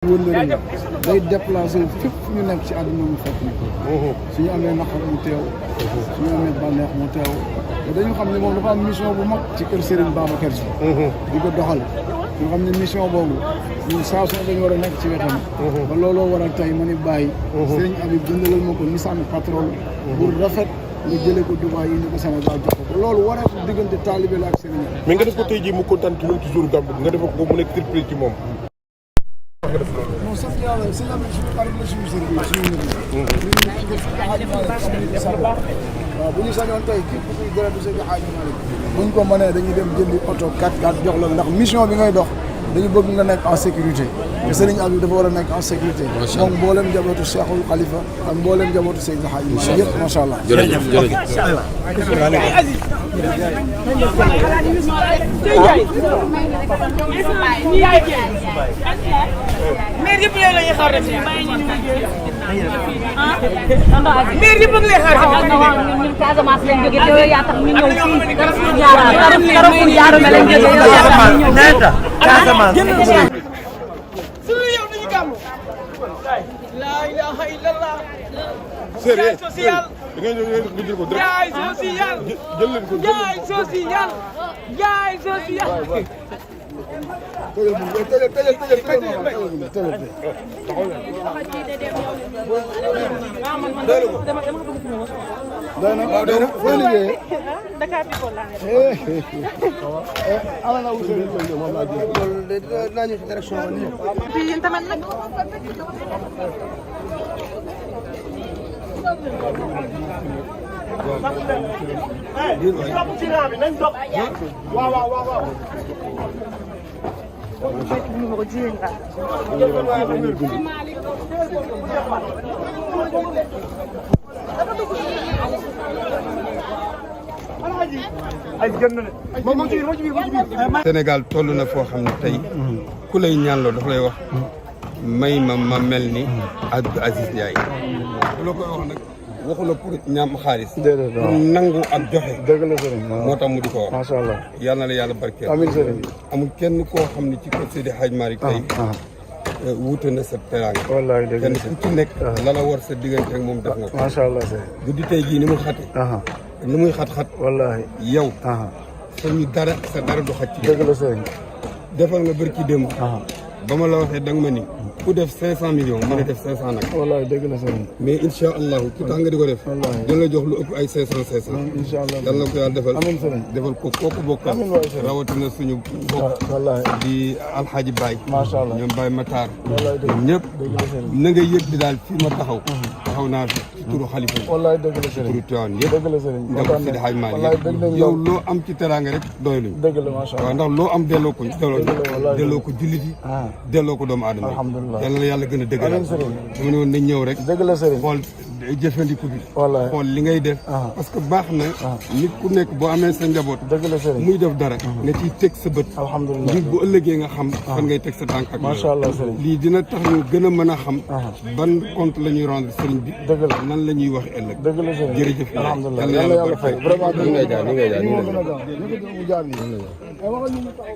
wëllëre la day déplacé fépp fu ñu nekk ci àdduna mu fekk ni suñu amee naqar mu teew suñu amee bànneex mu teew te dañu xam ne moom dafa am mission bu mag ci kër Serigne Babacar Sy di ko doxal ñu xam ne mission boobu ñun saa su dañu war a nekk ci wetam ba looloo waral tey ma ni bàyyi Serigne Habib dundalal ma ko Nissan Patrol bu rafet ñu jëlee ko Dubaï indi ko Sénégal jox ko loolu waree ko diggante taalibe la ak Serigne mais nga def ko tey jii mu kontaan ci ñun ci jour gàmmu nga def ko mu nekk surprise ci moom non sax yàlla si la suñu xarit la suñu sëriñ la suñu waaw bu ñu sañoon tey képp kuy gërëm di Seydi Hadji Malick bu ñu ko mënee dañuy dem jëndi oto 4x4 jox la ndax mission bi ngay dox dañu bëgg nga nekk en sécurité te Serigne Habib dafa war a nekk en sécurité moom mboolem njabootu Cheikhul Khalifa ak mboolem njabootu Seydi Hadji Malick yëpp macha allah jërëjëf maire yëpp yow la ñuy xaar rek maire yëpp a ngi lay xaar ñun Casamance lañ jógee yow yaa tax ñu ñëw fii Carrefour Diarra lañ jógee yow yaa tax ñu ñëw Casamance sunu yow nañu gàmmu la ilaha illallah sérieux social da ngay ñëw jël ko direct jaay social jël leen ko jaay social jaay social Dakar People laa yéen tamit nag numéro 10 nga Sénégal toll na foo xam ne tey ku lay ñaanloo dafa lay wax may ma mel ni Abdou Aziz Ndiaye ku la koy wax nag waxu la pour ñaam xaalis pour nangu ak joxe dëgg la sëriñ moo tax mu di ko wax macha allah yal na la yàlla barkeel amiin sëriñ amul kenn koo xam ne ci kër Seydi Hadji Malick tey wuute na sa teraanga wallaay dëgg kenn ku ci nekk la la war sa diggante ak moom def nga ko macha allah sëriñ guddi tey jii ni mu xate ni muy xat-xat wallaay yow sañu dara sa dara du xaj ci dëgg la sëriñ defal nga bërki démb ba ma la waxee da nga ma ni ku def 500 millions mën a def 500 nag wallaay dëgg la sëriñ mais incha allahu ki tax nga di ko def wallaay dina la jox lu ëpp ay 500 incha allah yal na ko yàlla defal amiin sëriñ defal ko kooku bokkal amiin waay sëriñ rawatina suñu bokk wallaay di alxaaji Baye macha allah ñoom Baye Matar wallaay dëgg ñoom ñëpp dëgg la sëriñ na nga yëg di daal fii ma taxaw naa fi ci turu xalifa yi wallaay dëgg la sëriñ turu Tiwaawan yëpp dëgg la sëriñ ndaw Seydi Hadji Malick wallaay dëgg nañ yow loo am ci teraanga rek doyluñ dëgg la macha allah waaw ndax loo am delloo ko wallaay delloo ko jullit yi delloo ko doomu aadama yi alhamdulilah yal na yàlla gën a dëgëral amiin sëriñ dama ne woon nañ ñëw rek dëgg la sëriñ xool jëfandiku bi wallaay xool li ngay def parce que baax na nit ku nekk boo amee sa njaboot dëgg la sëriñ muy def dara nga ciy teg sa bët alhamdulilah ngir bu ëllëgee nga xam fan ngay teg sa tànk ak macha allah sëriñ lii dina tax ñu gën a mën a xam ban compte la ñuy rendre sëriñ bi dëgg la nan la ñuy wax ëllëg dëgg la sëriñ jërëjëf alhamdulilah yal na yàlla yàlla fay vraiment ni ngay jaar ni ngay jaar moo gën a gaaw ñu ko mu jaar nii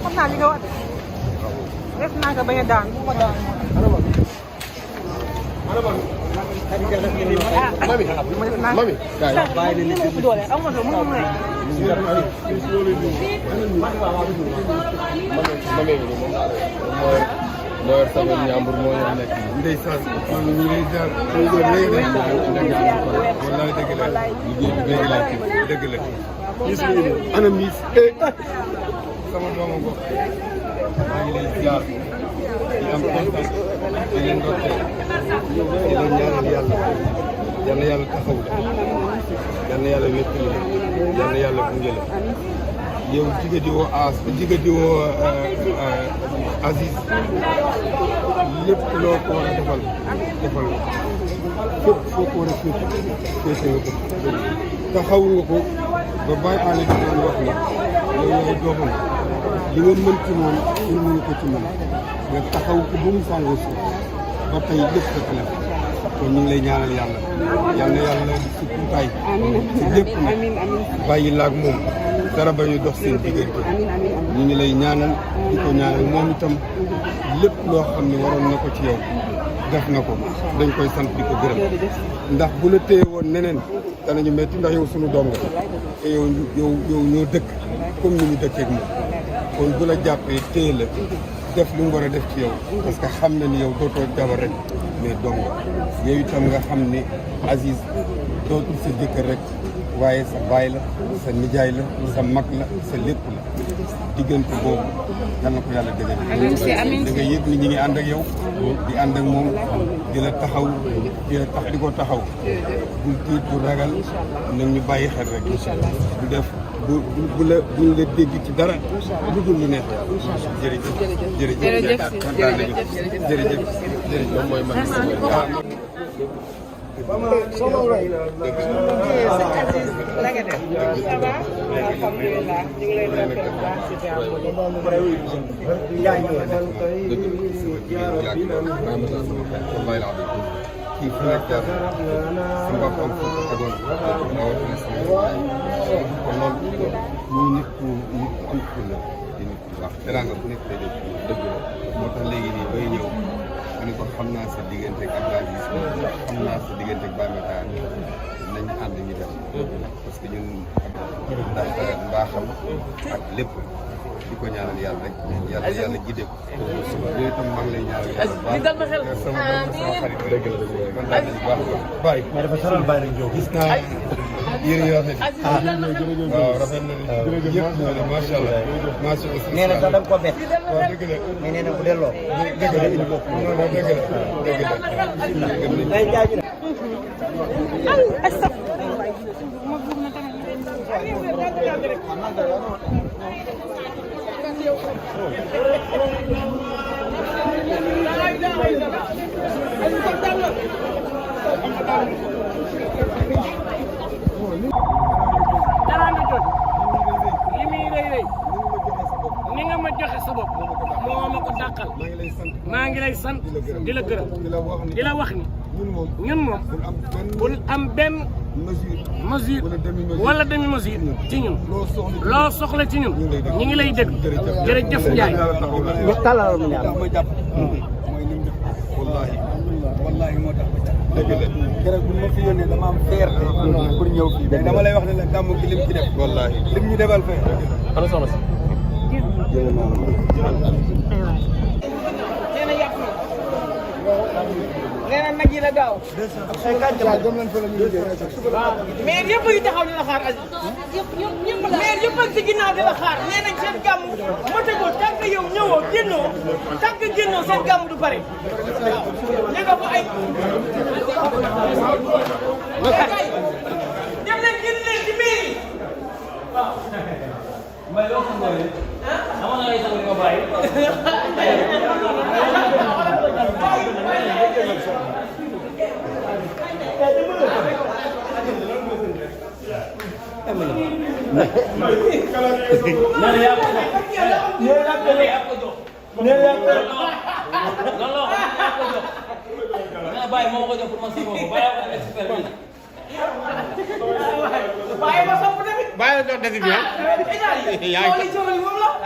xam naa li nga wax def naa nga bañ a daan bu ma daan mami doole am nga mënu mu moo yor sama ñaambur moo yor nekk ndeysaan man ñu lay jaar wallaay dëgg la liggéey bi dëgg la ana miis sama doomu bopp maa ngi lay ziar di am kontaan di leen ndokkeel di leen ñaanal yàlla yal na yàlla taxaw la yal na yàlla wéttali la yal na yàlla gunge la yow jigéen di woo jigéen di woo Aziz lépp loo ko war a defal defal fépp foo ko war a féete nga ko taxaw nga ko ba bàyyi àll bi doon wax la yow yaay doomam li nga mën ci moom ñu mën ko ci moom nga taxaw ko ba mu sàngoo suuf ba tey lépp fekk la kon ñu ngi lay ñaanal yàlla yàlla si tuutaay si lépp nag bàyyi laag moom dara ba ñu dox seen diggante ñu ngi lay ñaanal di ko ñaanal moom itam lépp loo xam ne waroon na ko ci yow def na ko dañ koy sant di ko gërëm ndax bu la téye woon neneen danañu metti ndax yow sunu doom nga te yow ñoo dëkk comme ni ñu dëkkeek moom kon bu la jàppee téye la def lu mu war a def ci yow parce que xam na ni yow dootoo jabar rek mais doom nga yow itam nga xam ni Aziz dootul sa jëkkër rek waaye sa baay la sa nijaay la sa mag la sa lépp la diggante boobu yal na ko yàlla dëggal da nga yëg ni ñi ngi ànd ak yow di ànd ak moom di la taxaw di ko taxaw bul tiit bu ragal nag ñu bàyyi xel rek bu def buñ la dégg ci dara lu dul lu neex jërëjëf moom mooy man kii fu nekk jaar si mboppam fu ko tegoon rawatina sama kon loolu muy nit ku la di nit ku baax teraanga bu nekk day def dëgg la moo tax léegi nii bay ñëw ma ne ko xam naa sa diggante ak Abdoulaye xam naa sa diggante ak Baye Matar nañ ànd ñu def parce que ñun ndax mbaaxam ak lépp di ko ñaanal yàlla rek yàlla jidde ko yooyu itam maa ngi lay ñaanal yàlla baax sama xarit rek man daal di baax bàyyi mais dafa saral bàyyi rek gis naa yére yu rafet waaw rafet na yëpp macha allah macha allah nee na sax da nga ko bett waaw dëgg la mais nee na bu delloo dëgg la dëgg la ni nga ma joxe sa bopp moo ma ko dàqal maa ngi lay sant di la gërëm di la wax ni ñun moom bul am benn mesure wala demi mesure ci ñun loo soxla ci ñun ñu ngi lay dégg jërëjëf Ndiaye. ñu talal mu ñaan ma jàpp mooy lim def wallahi moo tax dëgg la keroog bu ma fi yónnee dama am fierté pour ñëw fii mais dama lay wax ne la gàmm gi lim ci def wallahi lim ñu defal fee ana soxna si nee na nag yi la gaaw. mais yëpp yi taxaw di la xaar Aziz. mais yëpp ak ci ginnaaw di la xaar nee nañ seen gàmm motagul tant que yow ñëwoo génnoo tant que génnoo seen gàmm du pare. ñu nga fa ay. dem leen génn leen ci mairie. waaw. mais yoo xam ne amoon na ay sax nga bàyyi. Bàyyi la doon def bi ah. yaa ngi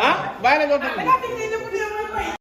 ah bàyyi la doon def bi.